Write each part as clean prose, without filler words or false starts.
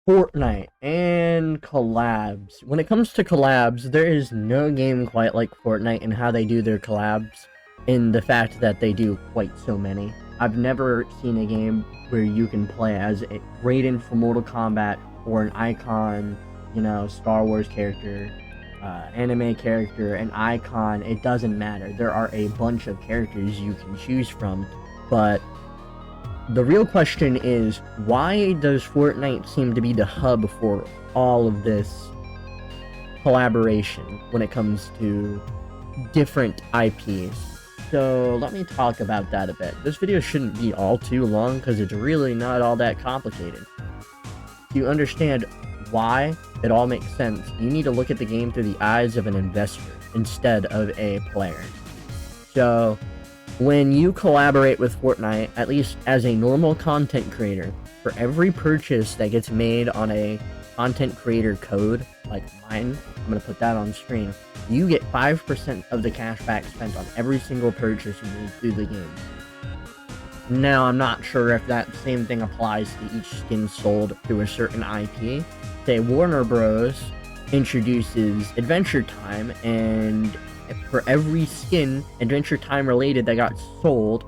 Fortnite and collabs. When it comes to collabs, there is no game quite like Fortnite and how they do their collabs, in the fact that they do quite so many. I've never seen a game where you can play as a Raiden from Mortal Kombat or an icon, Star Wars character, anime character, an icon. It doesn't matter. There are a bunch of characters you can choose from, but the real question is, why does Fortnite seem to be the hub for all of this collaboration when it comes to different IPs? So let me talk about that a bit. This video shouldn't be all too long because it's really not all that complicated. To understand why it all makes sense, you need to look at the game through the eyes of an investor instead of a player. So when you collaborate with Fortnite, at least as a normal content creator, for every purchase that gets made on a content creator code, like mine, I'm going to put that on screen, you get 5% of the cash back spent on every single purchase you made through the game. Now, I'm not sure if that same thing applies to each skin sold through a certain IP. Say Warner Bros. Introduces Adventure Time, and for every skin Adventure Time related that got sold,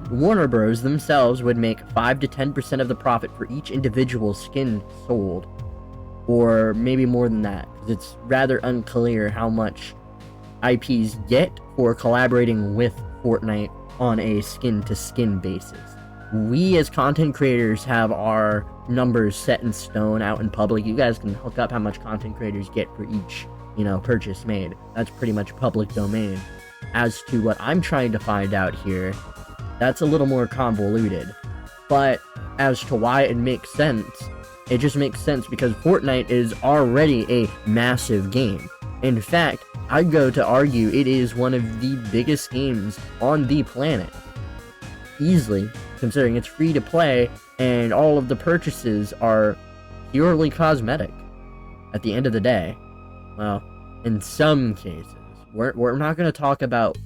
Warner Bros. Themselves would make 5 to 10% of the profit for each individual skin sold, or maybe more than that, because it's rather unclear how much IPs get for collaborating with Fortnite on a skin-to-skin basis. We as content creators have our numbers set in stone out in public. You guys can hook up how much content creators get for each purchase made. That's pretty much public domain. As to what I'm trying to find out here, that's a little more convoluted. But as to why it makes sense, it just makes sense because Fortnite is already a massive game. In fact, I'd go to argue it is one of the biggest games on the planet. Easily, considering it's free to play and all of the purchases are purely cosmetic at the end of the day. Well, in some cases. We're not going to talk about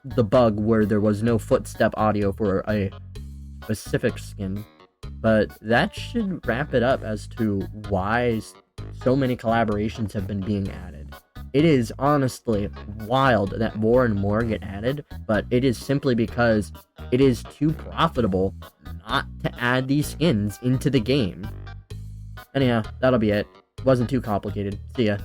the bug where there was no footstep audio for a specific skin, but that should wrap it up as to why so many collaborations have been being added. It is honestly wild that more and more get added, but it is simply because it is too profitable not to add these skins into the game. Anyhow, that'll be it. Wasn't too complicated. See ya.